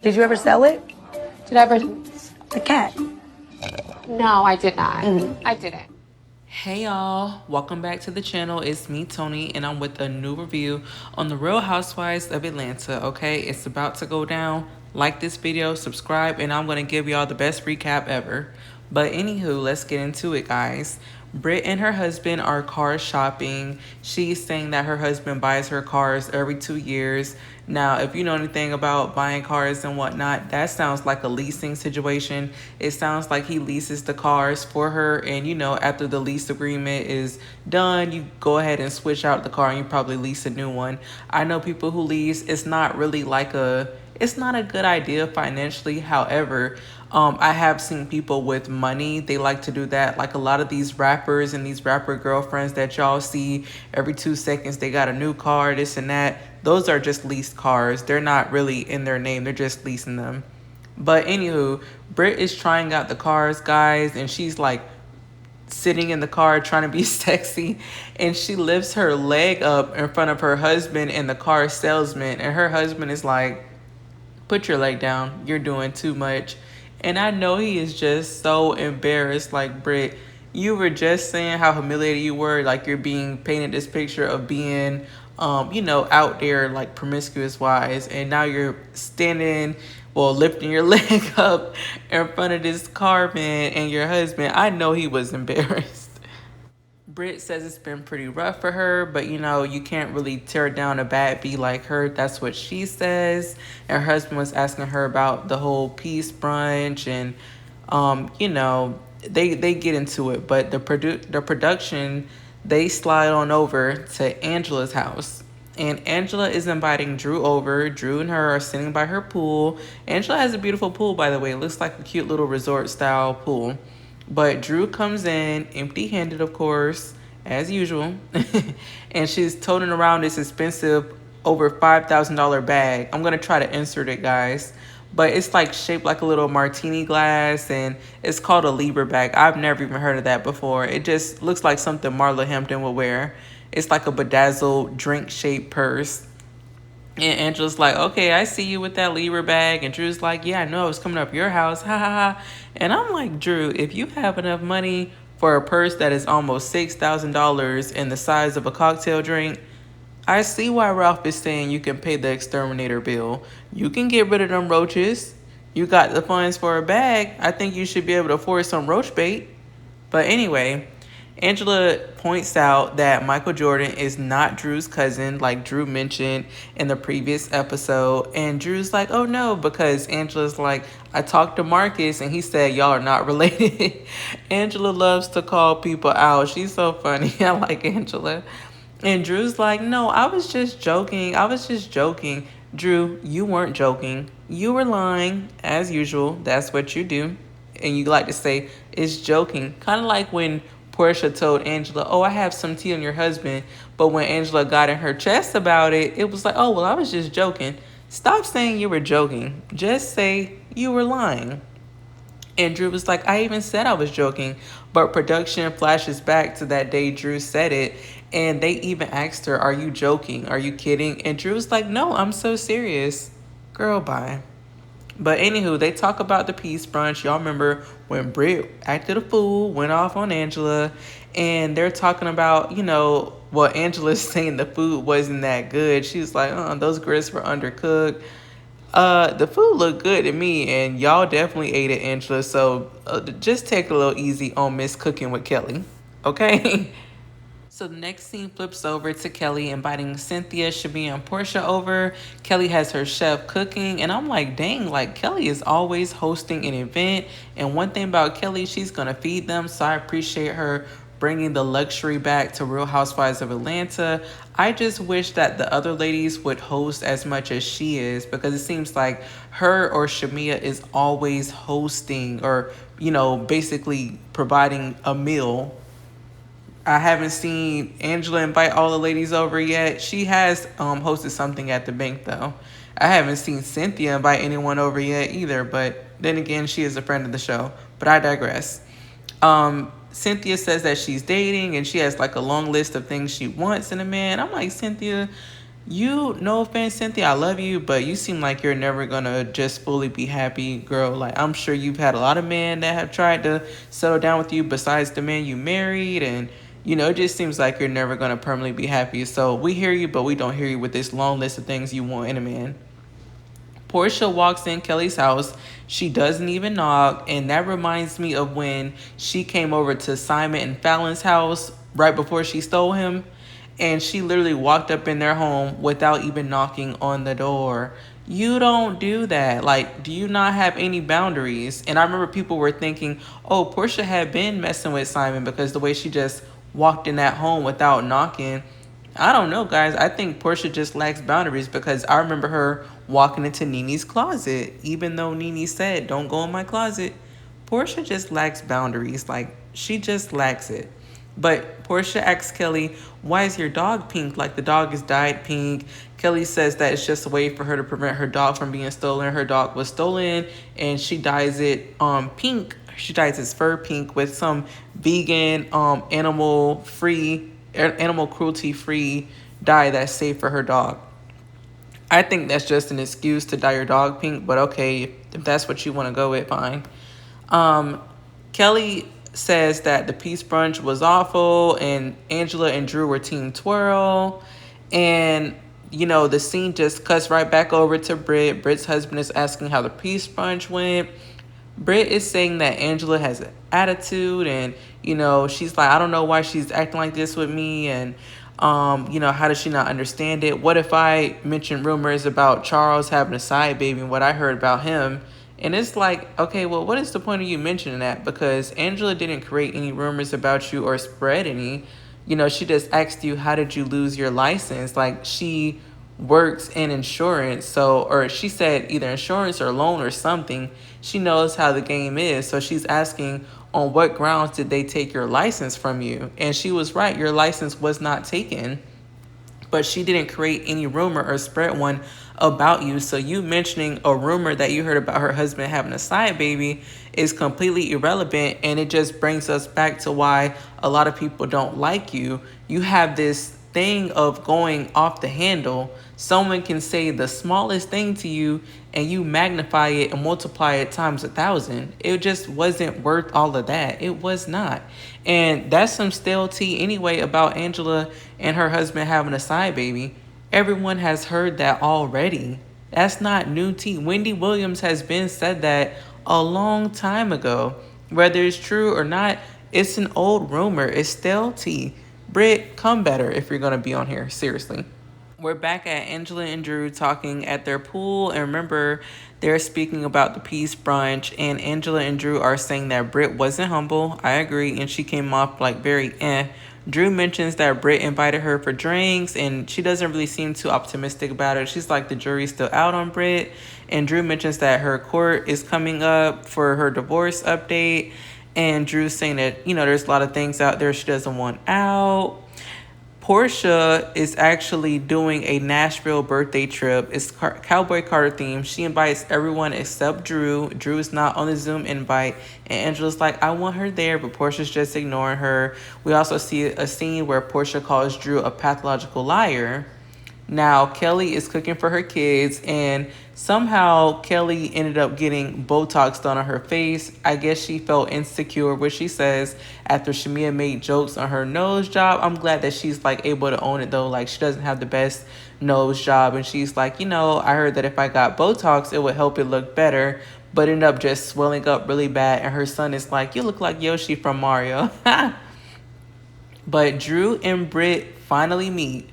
Did you ever sell it? Did I ever? The cat. No, I did not. I didn't. Hey y'all, welcome back to the channel. It's me, Tony, and I'm with a new review on the Real Housewives of Atlanta. Okay, it's about to go down. Like this video, subscribe, and I'm gonna give y'all the best recap ever. But anywho, let's get into it, guys. Britt and her husband are car shopping. She's saying that her husband buys her cars every 2 years. Now, if you know anything about buying cars and whatnot, that sounds like a leasing situation. It sounds like he leases the cars for her, and after the lease agreement is done, you go ahead and switch out the car and you probably lease a new one. I know people who lease. It's not really it's not a good idea financially. However, I have seen people with money, they like to do that. Like a lot of these rappers and these rapper girlfriends that y'all see every 2 seconds, they got a new car, this and that. Those are just leased cars. They're not really in their name. They're just leasing them. But anywho, Britt is trying out the cars, guys, and she's like sitting in the car trying to be sexy, and she lifts her leg up in front of her husband and the car salesman, and her husband is like, put your leg down, you're doing too much. And I know he is just so embarrassed. Like, Britt, you were just saying how humiliated you were, like you're being painted this picture of being out there like promiscuous wise, and now you're standing, well, lifting your leg up in front of this car man and your husband. I know he was embarrassed. Britt says it's been pretty rough for her, but you can't really tear down a bad bee like her. That's what she says. And her husband was asking her about the whole peace brunch, and they get into it. But the production, they slide on over to Angela's house. And Angela is inviting Drew over. Drew and her are sitting by her pool. Angela has a beautiful pool, by the way. It looks like a cute little resort style pool. But Drew comes in empty-handed, of course, as usual. And she's toting around this expensive, over $5,000 bag. I'm going to try to insert it, guys. But it's like shaped like a little martini glass, and it's called a Libra bag. I've never even heard of that before. It just looks like something Marla Hampton would wear. It's like a bedazzled drink-shaped purse. And Angela's like, okay, I see you with that Libra bag. And Drew's like, yeah, I know I was coming up your house. Ha ha ha. And I'm like, Drew, if you have enough money for a purse that is almost $6,000 and the size of a cocktail drink, I see why Ralph is saying you can pay the exterminator bill. You can get rid of them roaches. You got the funds for a bag. I think you should be able to afford some roach bait. But anyway, Angela points out that Michael Jordan is not Drew's cousin, like Drew mentioned in the previous episode. And Drew's like, oh no, because Angela's like, I talked to Marcus and he said y'all are not related. Angela loves to call people out. She's so funny. I like Angela. And Drew's like, no, I was just joking. Drew, you weren't joking. You were lying, as usual. That's what you do. And you like to say, it's joking. Kind of like when Porsha told Angela, oh, I have some tea on your husband. But when Angela got in her chest about it, it was like, oh, well, I was just joking. Stop saying you were joking. Just say you were lying. And Drew was like, I even said I was joking. But production flashes back to that day Drew said it. And they even asked her, are you joking? Are you kidding? And Drew was like, no, I'm so serious. Girl, bye. But anywho, they talk about the peace brunch. Y'all remember when Britt acted a fool, went off on Angela, and they're talking about, well, Angela's saying the food wasn't that good. She was like, those grits were undercooked. The food looked good to me, and y'all definitely ate it, Angela. So just take a little easy on Miss Cooking with Kelly, okay? So the next scene flips over to Kelly inviting Cynthia, Shabia, and Porsha over. Kelly has her chef cooking, and I'm like, dang, like Kelly is always hosting an event. And one thing about Kelly, she's going to feed them. So I appreciate her bringing the luxury back to Real Housewives of Atlanta. I just wish that the other ladies would host as much as she is, because it seems like her or Shamia is always hosting or, basically providing a meal. I haven't seen Angela invite all the ladies over yet. She has hosted something at the bank, though. I haven't seen Cynthia invite anyone over yet either, but then again, she is a friend of the show. But I digress. Cynthia says that she's dating and she has like a long list of things she wants in a man. I'm like, Cynthia, You, no offense, Cynthia, I love you, but you seem like you're never gonna just fully be happy, girl. Like, I'm sure you've had a lot of men that have tried to settle down with you besides the man you married, and it just seems like you're never gonna permanently be happy. So we hear you, but we don't hear you with this long list of things you want in a man. Porsha walks in Kelly's house. She doesn't even knock. And that reminds me of when she came over to Simon and Fallon's house right before she stole him. And she literally walked up in their home without even knocking on the door. You don't do that. Like, do you not have any boundaries? And I remember people were thinking, oh, Porsha had been messing with Simon because the way she just walked in that home without knocking. I don't know, guys. I think Porsha just lacks boundaries because I remember her walking into Nene's closet, even though Nene said, don't go in my closet. Porsha just lacks boundaries. Like, she just lacks it. But Porsha asks Kelly, why is your dog pink? Like, the dog is dyed pink. Kelly says that it's just a way for her to prevent her dog from being stolen. Her dog was stolen, and she dyes it pink. She dyes his fur pink with some vegan, animal cruelty free dye that's safe for her dog. I think that's just an excuse to dye your dog pink, but okay, if that's what you want to go with, fine. Kelly says that the peace brunch was awful and Angela and Drew were team twirl. And, the scene just cuts right back over to Britt. Britt's husband is asking how the peace brunch went. Britt is saying that Angela has an attitude and, she's like, I don't know why she's acting like this with me. And, how does she not understand it? What if I mention rumors about Charles having a side baby and what I heard about him? And it's like, okay, well, what is the point of you mentioning that? Because Angela didn't create any rumors about you or spread any. She just asked you, how did you lose your license? Like, she works in insurance, or she said either insurance or loan or something. She knows how the game is. So she's asking, on what grounds did they take your license from you? And she was right. Your license was not taken. But she didn't create any rumor or spread one about you. So you mentioning a rumor that you heard about her husband having a side baby is completely irrelevant. And it just brings us back to why a lot of people don't like you. You have this thing of going off the handle. Someone can say the smallest thing to you and you magnify it and multiply it times 1,000. It just wasn't worth all of that. It was not. And that's some stale tea anyway about Angela and her husband having a side baby. Everyone has heard that already. That's not new tea. Wendy Williams has been said that a long time ago. Whether it's true or not, it's an old rumor. It's stale tea. Britt, come better if you're going to be on here. Seriously. We're back at Angela and Drew talking at their pool. And remember, they're speaking about the peace brunch. And Angela and Drew are saying that Britt wasn't humble. I agree. And she came off like very Drew mentions that Britt invited her for drinks. And she doesn't really seem too optimistic about it. She's like, the jury's still out on Britt. And Drew mentions that her court is coming up for her divorce update. And Drew's saying that, there's a lot of things out there she doesn't want out. Porsha is actually doing a Nashville birthday trip. It's Cowboy Carter themed. She invites everyone except Drew. Drew is not on the Zoom invite. And Angela's like, I want her there, but Porsha's just ignoring her. We also see a scene where Porsha calls Drew a pathological liar. Now, Kelly is cooking for her kids, and somehow Kelly ended up getting Botox done on her face. I guess she felt insecure, which she says after Shamia made jokes on her nose job. I'm glad that she's like able to own it though. Like, she doesn't have the best nose job, and she's like, I heard that if I got Botox, it would help it look better, but ended up just swelling up really bad. And her son is like, you look like Yoshi from Mario. But Drew and Britt finally meet.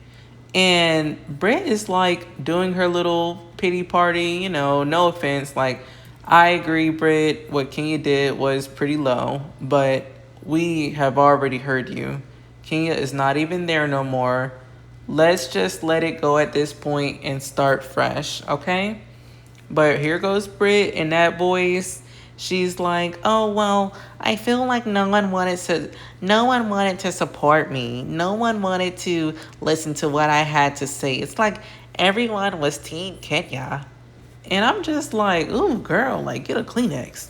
And Britt is like doing her little pity party, no offense. Like, I agree, Britt, what Kenya did was pretty low, but we have already heard you. Kenya is not even there no more. Let's just let it go at this point and start fresh, okay? But here goes Britt in that voice. She's like, oh, well, I feel like no one wanted to support me. No one wanted to listen to what I had to say. It's like everyone was Team Kenya. And I'm just like, ooh, girl, like, get a Kleenex.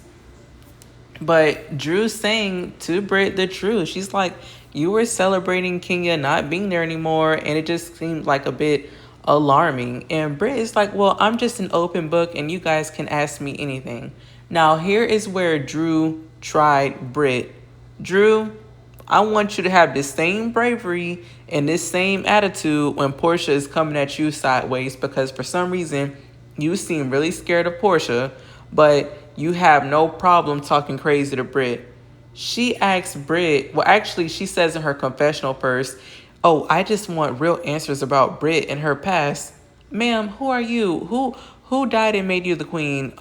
But Drew's saying to Britt the truth. She's like, you were celebrating Kenya not being there anymore. And it just seemed like a bit alarming. And Britt is like, well, I'm just an open book and you guys can ask me anything. Now, here is where Drew tried Britt. Drew, I want you to have the same bravery and this same attitude when Porsha is coming at you sideways, because for some reason you seem really scared of Porsha, but you have no problem talking crazy to Britt. She asks Britt, well, actually, she says in her confessional first, oh, I just want real answers about Britt and her past. Ma'am, who are you? Who died and made you the queen?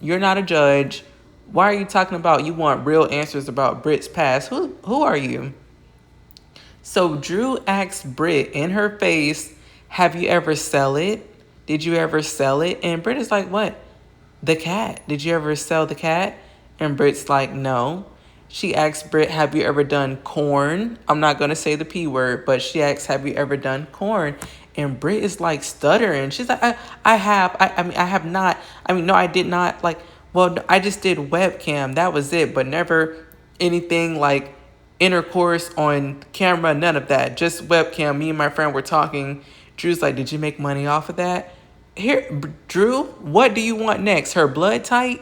You're not a judge. Why are you talking about you want real answers about Britt's past? Who are you? So Drew asks Britt in her face, have you ever sell it? Did you ever sell it? And Britt is like, what? The cat. Did you ever sell the cat? And Britt's like, no. She asks Britt, have you ever done corn? I'm not going to say the P word, but she asks, have you ever done corn? And Britt is like stuttering. She's like, I have. I mean, I have not. I mean, no, I did not. Like, well, I just did webcam. That was it. But never anything like intercourse on camera, none of that. Just webcam. Me and my friend were talking. Drew's like, did you make money off of that? Here, Drew, what do you want next? Her blood type?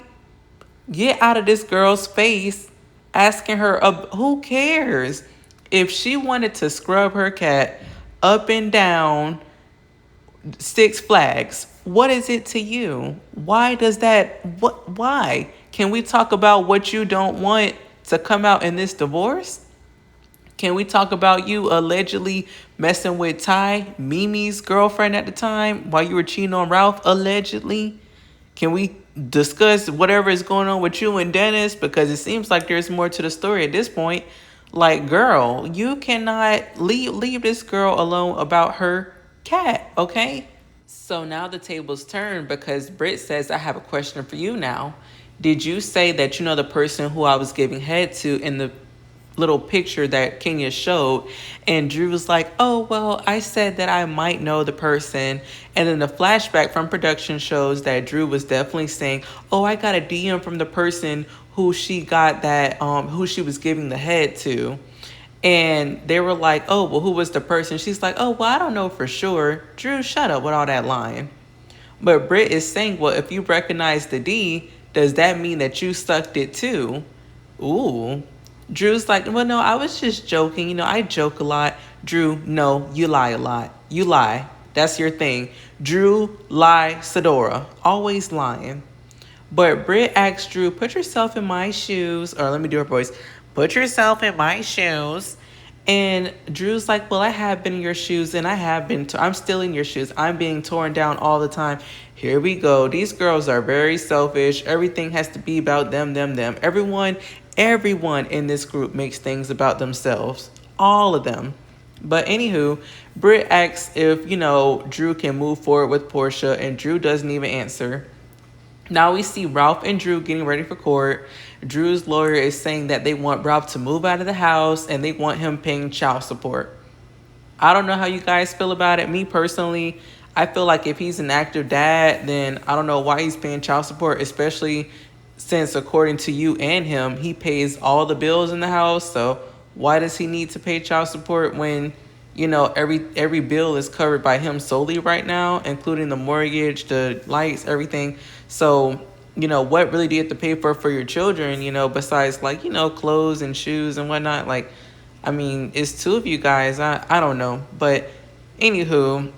Get out of this girl's face asking her, who cares? If she wanted to scrub her cat up and down Six Flags, what is it to you? Why does that, why? Can we talk about what you don't want to come out in this divorce? Can we talk about you allegedly messing with Ty, Mimi's girlfriend at the time, while you were cheating on Ralph, allegedly? Can we discuss whatever is going on with you and Dennis? Because it seems like there's more to the story at this point. Like, girl, you cannot leave this girl alone about her cat, okay? So now the tables turn, because Britt says, I have a question for you now. Did you say that you know the person who I was giving head to in the little picture that Kenya showed? And Drew was like, oh, well, I said that I might know the person. And then the flashback from production shows that Drew was definitely saying, oh, I got a DM from the person who she got that, who she was giving the head to. And they were like, oh, well, who was the person? She's like, oh, well, I don't know for sure. Drew, shut up with all that lying. But Britt is saying, well, if you recognize the D, does that mean that you sucked it too? Ooh. Drew's like, well, no, I was just joking. You know, I joke a lot. Drew, no, you lie a lot. You lie. That's your thing. Drew, lie, Sedora. Always lying. But Britt asks Drew, put yourself in my shoes. Or let me do her voice. Put yourself in my shoes. And Drew's like, well, I have been in your shoes, and I have been, I'm still in your shoes. I'm being torn down all the time. Here we go. These girls are very selfish. Everything has to be about them. Everyone in this group makes things about themselves. All of them. But anywho, Britt asks if, you know, Drew can move forward with Porsha, and Drew doesn't even answer. Now we see Ralph and Drew getting ready for court. Drew's lawyer is saying that they want Ralph to move out of the house and they want him paying child support. I don't know how you guys feel about it. Me personally, I feel like if he's an active dad, then I don't know why he's paying child support, especially since according to you and him, he pays all the bills in the house. So why does he need to pay child support when, you know, every bill is covered by him solely right now, including the mortgage, the lights, everything. So, you know, what really do you have to pay for your children, you know, besides like, you know, clothes and shoes and whatnot? Like, I mean, it's two of you guys. I don't know. But anywho,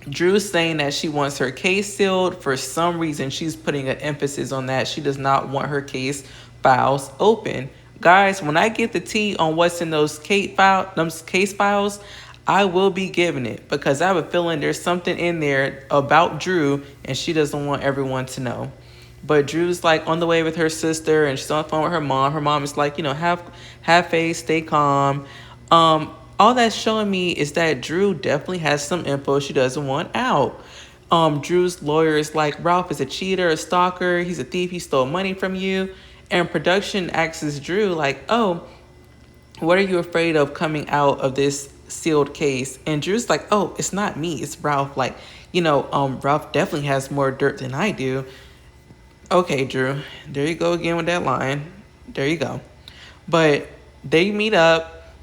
Drew's saying that she wants her case sealed. For some reason, she's putting an emphasis on that. She does not want her case files open. Guys, when I get the tea on what's in those case files, I will be giving it, because I have a feeling there's something in there about Drew and she doesn't want everyone to know. But Drew's like on the way with her sister and she's on the phone with her mom. Her mom is like, you know, have faith, stay calm. All that's showing me is that Drew definitely has some info she doesn't want out. Drew's lawyer is like, Ralph is a cheater, a stalker, he's a thief, he stole money from you. And production asks Drew like, oh, what are you afraid of coming out of this sealed case? And Drew's like, oh, it's not me, it's Ralph. Like, you know, Ralph definitely has more dirt than I do. Okay, Drew, there you go again with that line. There you go. But they meet up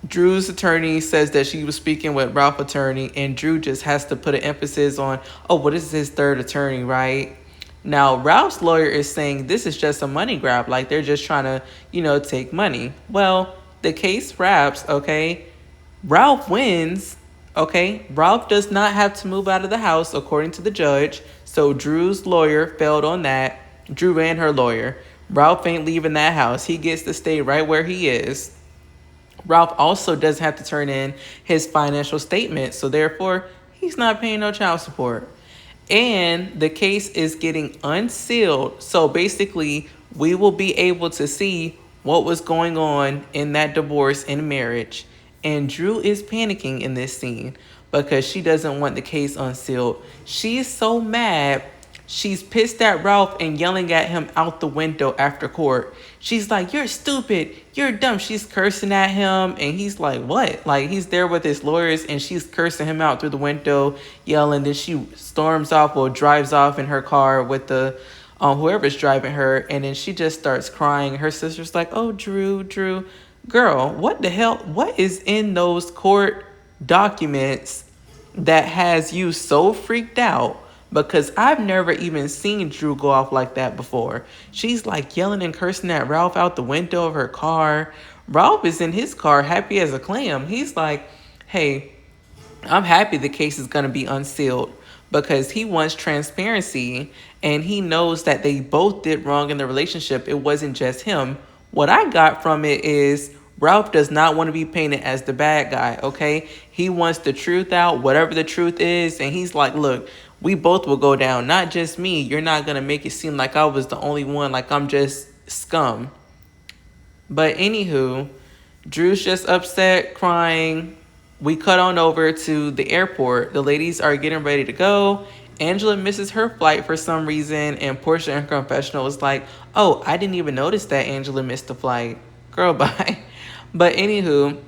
Drew's attorney says that she was speaking with Ralph's attorney, and Drew just has to put an emphasis on, oh, what is his third attorney, right? Now, Ralph's lawyer is saying this is just a money grab, like they're just trying to, take money. Well, the case wraps, okay? Ralph wins, okay? Ralph does not have to move out of the house, according to the judge. So Drew's lawyer failed on that. Drew and her lawyer. Ralph ain't leaving that house. He gets to stay right where he is. Ralph also doesn't have to turn in his financial statement, so therefore he's not paying no child support. And the case is getting unsealed, so basically we will be able to see what was going on in that divorce and marriage. And Drew is panicking in this scene because she doesn't want the case unsealed. She is so mad. She's pissed at Ralph and yelling at him out the window after court. She's like, you're stupid. You're dumb. She's cursing at him. And he's like, what? Like, he's there with his lawyers and she's cursing him out through the window, yelling. Then she storms off or drives off in her car with the whoever's driving her. And then she just starts crying. Her sister's like, oh, Drew, girl, what the hell? What is in those court documents that has you so freaked out? Because I've never even seen Drew go off like that before. She's like yelling and cursing at Ralph out the window of her car. Ralph is in his car happy as a clam. He's like, hey, I'm happy the case is going to be unsealed because he wants transparency and he knows that they both did wrong in the relationship. It wasn't just him. What I got from it is Ralph does not want to be painted as the bad guy, okay? He wants the truth out, whatever the truth is, and he's like, look, we both will go down, not just me. You're not going to make it seem like I was the only one, like I'm just scum. But anywho, Drew's just upset, crying. We cut on over to the airport. The ladies are getting ready to go. Angela misses her flight for some reason, and Porsha in her confessional was like, oh, I didn't even notice that Angela missed the flight. Girl, bye. But anywho,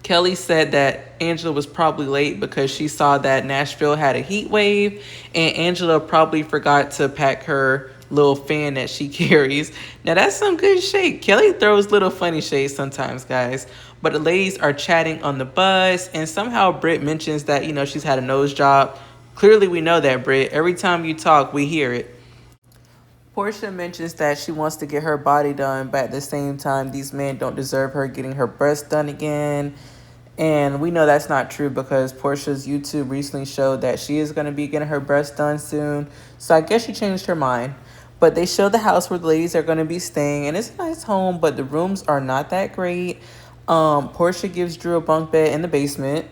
Kelly said that Angela was probably late because she saw that Nashville had a heat wave, and Angela probably forgot to pack her little fan that she carries. Now, that's some good shade. Kelly throws little funny shades sometimes, guys. But the ladies are chatting on the bus, and somehow Britt mentions that, she's had a nose job. Clearly, we know that, Britt. Every time you talk, we hear it. Porsha mentions that she wants to get her body done, but at the same time, these men don't deserve her getting her breasts done again. And we know that's not true because Porsha's YouTube recently showed that she is going to be getting her breasts done soon. So I guess she changed her mind. But they show the house where the ladies are going to be staying. And it's a nice home, but the rooms are not that great. Porsha gives Drew a bunk bed in the basement.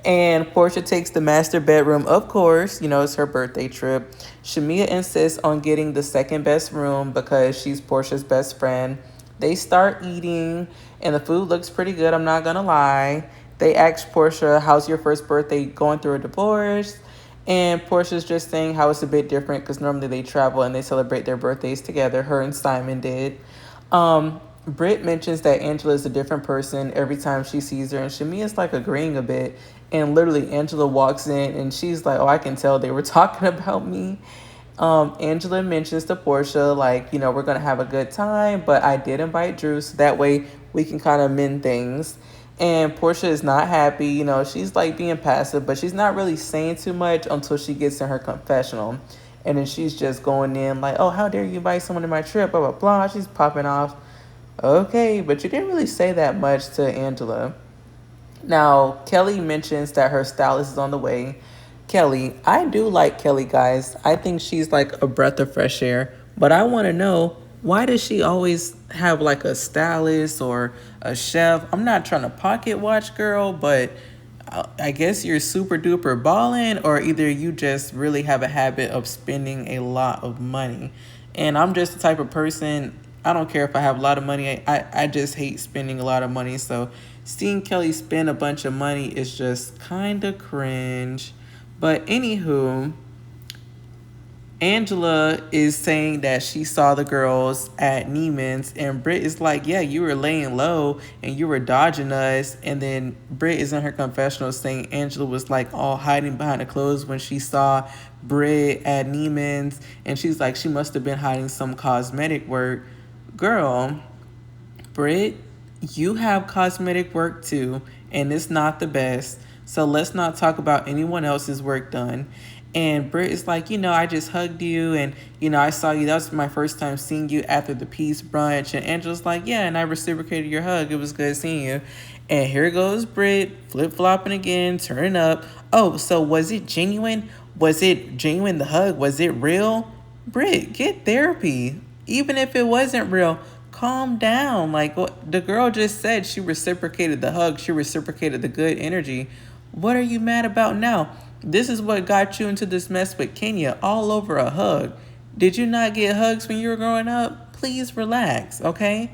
And Porsha takes the master bedroom, of course. It's her birthday trip. Shamia insists on getting the second best room because she's Porsha's best friend. They start eating, and the food looks pretty good, I'm not going to lie. They ask Porsha, how's your first birthday going through a divorce? And Porsha's just saying how it's a bit different because normally they travel and they celebrate their birthdays together. Her and Simon did. Britt mentions that Angela is a different person every time she sees her, and Shamia's like agreeing a bit. And literally, Angela walks in and she's like, oh, I can tell they were talking about me. Angela mentions to Porsha, like, we're going to have a good time, but I did invite Drew, so that way we can kind of mend things. And Porsha is not happy. She's like being passive, but she's not really saying too much until she gets in her confessional. And then she's just going in like, oh, how dare you invite someone to my trip, blah, blah, blah. She's popping off. Okay, but you didn't really say that much to Angela. Now, Kelly mentions that her stylist is on the way. Kelly, I do like Kelly, guys. I think she's like a breath of fresh air. But I want to know, why does she always have like a stylist or a chef? I'm not trying to pocket watch, girl, but I guess you're super duper balling, or either you just really have a habit of spending a lot of money. And I'm just the type of person, I don't care if I have a lot of money. I just hate spending a lot of money. So seeing Kelly spend a bunch of money is just kind of cringe. But anywho, Angela is saying that she saw the girls at Neiman's, and Britt is like, yeah, you were laying low and you were dodging us. And then Britt is in her confessional saying Angela was like all hiding behind the clothes when she saw Britt at Neiman's, and she's like, she must have been hiding some cosmetic work. Girl, Britt, You have cosmetic work too, and it's not the best. So let's not talk about anyone else's work done. And Britt is like, I just hugged you, and I saw you. That was my first time seeing you after the peace brunch. And Angela's like, yeah, and I reciprocated your hug. It was good seeing you. And here goes Britt, flip flopping again, turning up. Oh, so was it genuine? Was it genuine, the hug? Was it real? Britt, get therapy. Even if it wasn't real, calm down. Like what the girl just said, she reciprocated the hug, she reciprocated the good energy. What are you mad about now? This is what got you into this mess with Kenya, all over a hug. Did you not get hugs when you were growing up? Please relax, okay?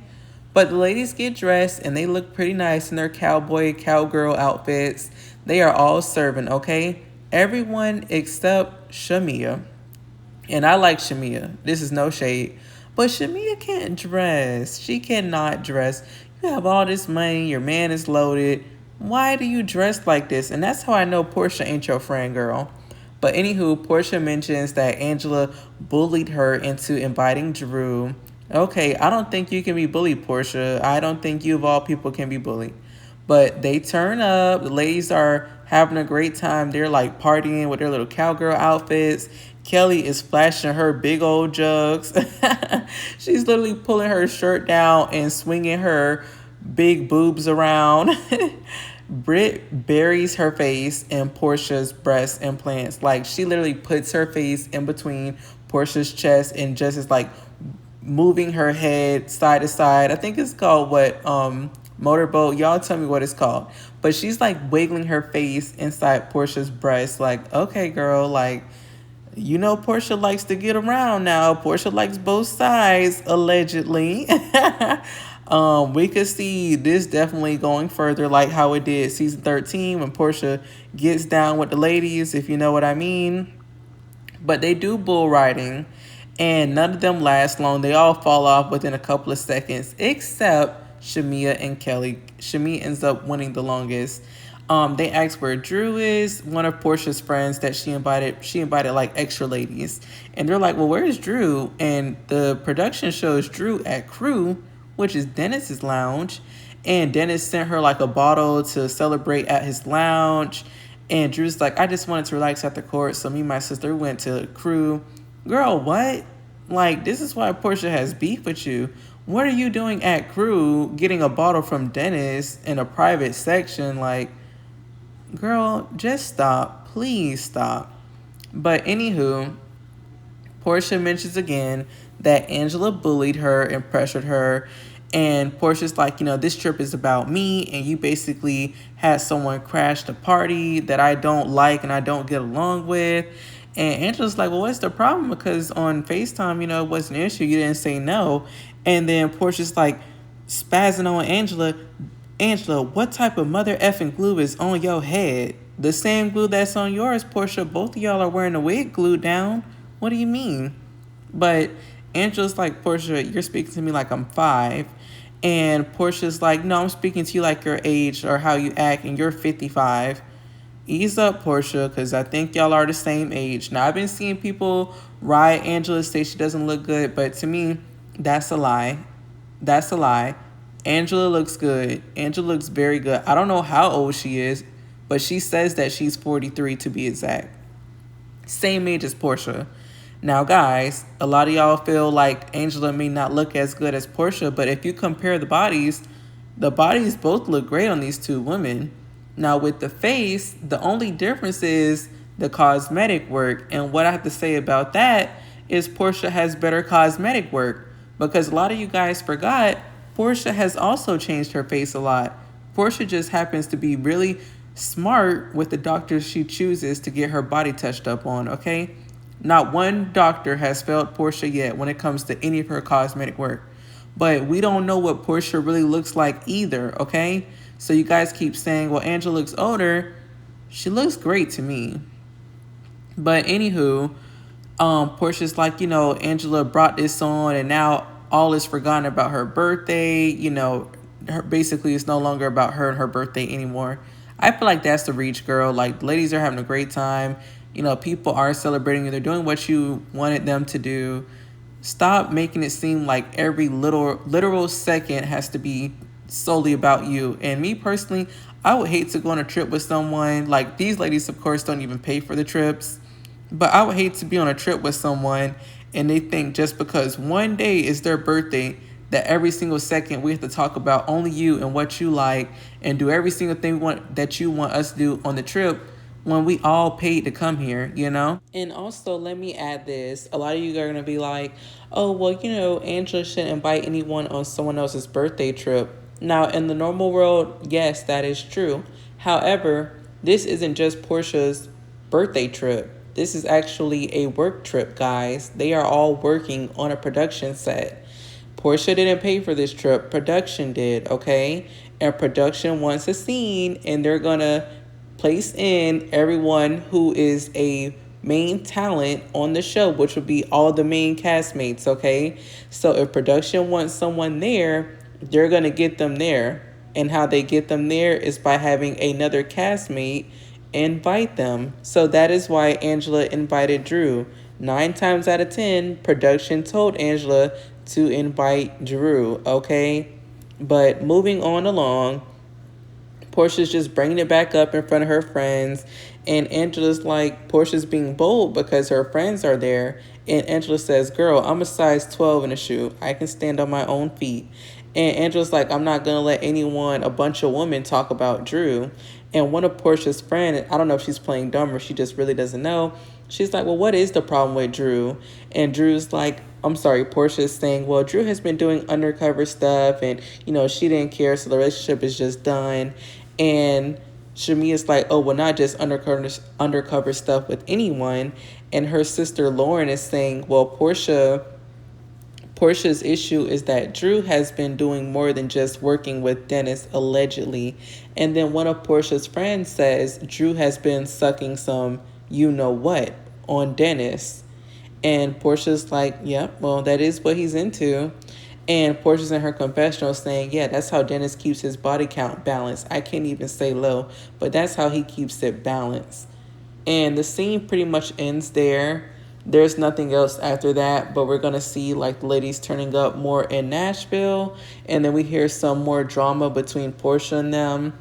But the ladies get dressed and they look pretty nice in their cowboy, cowgirl outfits. They are all serving, okay? Everyone except Shamia. And I like Shamia. This is no shade. But Shamia can't dress. She cannot dress. You have all this money. Your man is loaded. Why do you dress like this? And that's how I know Porsha ain't your friend, girl. But anywho, Porsha mentions that Angela bullied her into inviting Drew. Okay, I don't think you can be bullied, Porsha. I don't think you of all people can be bullied. But they turn up. The ladies are having a great time. They're like partying with their little cowgirl outfits. Kelly is flashing her big old jugs. She's literally pulling her shirt down and swinging her big boobs around. Britt buries her face in Porsha's breast implants. Like, she literally puts her face in between Porsha's chest and just is like moving her head side to side. I think it's called motorboat. Y'all tell me what it's called. But she's like wiggling her face inside Porsha's breast. Like, okay, girl, like, Porsha likes to get around now. Porsha likes both sides, allegedly. We could see this definitely going further, like how it did season 13 when Porsha gets down with the ladies, if you know what I mean. But they do bull riding, and none of them last long. They all fall off within a couple of seconds, except Shamia and Kelly. Shamia ends up winning the longest. They asked where Drew is, one of Porsha's friends that she invited. She invited like extra ladies. And they're like, well, where's Drew? And the production shows Drew at Crew, which is Dennis's lounge. And Dennis sent her like a bottle to celebrate at his lounge. And Drew's like, I just wanted to relax after court. So me and my sister went to Crew. Girl, what? Like, this is why Porsha has beef with you. What are you doing at Crew getting a bottle from Dennis in a private section? Like, girl, just stop. Please stop. But anywho, Porsha mentions again that Angela bullied her and pressured her. And Porsha's like, this trip is about me. And you basically had someone crash the party that I don't like and I don't get along with. And Angela's like, well, what's the problem? Because on FaceTime, it wasn't an issue. You didn't say no. And then Porsha's like spazzing on Angela. Angela, what type of mother effing glue is on your head? The same glue that's on yours, Porsha. Both of y'all are wearing a wig glued down. What do you mean? But Angela's like, Porsha, you're speaking to me like I'm 5. And Porsha's like, no, I'm speaking to you like your age or how you act, and you're 55. Ease up, Porsha, because I think y'all are the same age. Now, I've been seeing people ride Angela, say she doesn't look good, but to me, that's a lie. That's a lie. Angela looks good. Angela looks very good. I don't know how old she is, but she says that she's 43 to be exact. Same age as Porsha. Now, guys, a lot of y'all feel like Angela may not look as good as Porsha, but if you compare the bodies both look great on these two women. Now, with the face, the only difference is the cosmetic work. And what I have to say about that is Porsha has better cosmetic work, because a lot of you guys forgot Porsha has also changed her face a lot. Porsha just happens to be really smart with the doctors she chooses to get her body touched up on, okay? Not one doctor has failed Porsha yet when it comes to any of her cosmetic work. But we don't know what Porsha really looks like either, okay? So you guys keep saying, well, Angela looks older. She looks great to me. But anywho, Porsha's like, Angela brought this on and now all is forgotten about her birthday. Basically it's no longer about her and her birthday anymore. I feel like that's the reach, girl. Like, ladies are having a great time. People are celebrating you. They're doing what you wanted them to do. Stop making it seem like every literal second has to be solely about you. And me personally, I would hate to go on a trip with someone. Like, these ladies, of course, don't even pay for the trips. But I would hate to be on a trip with someone and they think just because one day is their birthday that every single second we have to talk about only you and what you like and do every single thing that you want us to do on the trip when we all paid to come here, you know? And also, let me add this. A lot of you are going to be like, oh, well, you know, Angela shouldn't invite anyone on someone else's birthday trip. Now, in the normal world, yes, that is true. However, this isn't just Porsha's birthday trip. This is actually a work trip, guys. They are all working on a production set. Porsha didn't pay for this trip. Production did, okay? And production wants a scene, and they're going to place in everyone who is a main talent on the show, which would be all the main castmates, okay? So if production wants someone there, they're going to get them there. And how they get them there is by having another castmate invite them. So that is why Angela invited Drew. 9 times out of 10, production told Angela to invite Drew, okay? But moving on along, Porsha's just bringing it back up in front of her friends. And Angela's like, Porsha's being bold because her friends are there. And Angela says, girl, I'm a size 12 in a shoe. I can stand on my own feet. And Angela's like, I'm not going to let anyone, a bunch of women, talk about Drew. And one of Porsha's friends, I don't know if she's playing dumb or she just really doesn't know. She's like, well, what is the problem with Drew? And Drew's like, I'm sorry, Porsha's saying, well, Drew has been doing undercover stuff and, you know, she didn't care. So the relationship is just done. And Shamia's like, oh, well, not just undercover stuff with anyone. And her sister Lauren is saying, well, Porsha's issue is that Drew has been doing more than just working with Dennis, allegedly. And then one of Porsha's friends says Drew has been sucking some you-know-what on Dennis. And Porsha's like, yep, well, that is what he's into. And Porsha's in her confessional saying, yeah, that's how Dennis keeps his body count balanced. I can't even say low, but that's how he keeps it balanced. And the scene pretty much ends there. There's nothing else after that, but we're going to see like the ladies turning up more in Nashville. And then we hear some more drama between Porsha and them.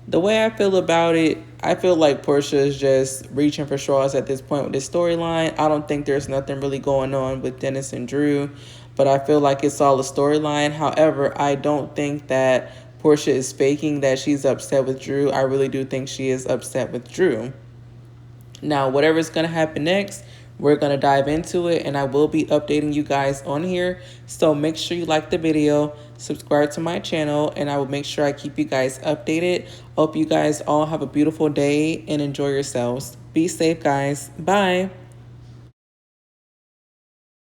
The way I feel about it, I feel like Porsha is just reaching for straws at this point with this storyline. I don't think there's nothing really going on with Dennis and Drew, but I feel like it's all a storyline. However, I don't think that Porsha is faking that she's upset with Drew. I really do think she is upset with Drew. Now, whatever's going to happen next, we're going to dive into it, and I will be updating you guys on here. So make sure you like the video, subscribe to my channel, and I will make sure I keep you guys updated. Hope you guys all have a beautiful day and enjoy yourselves. Be safe, guys. Bye.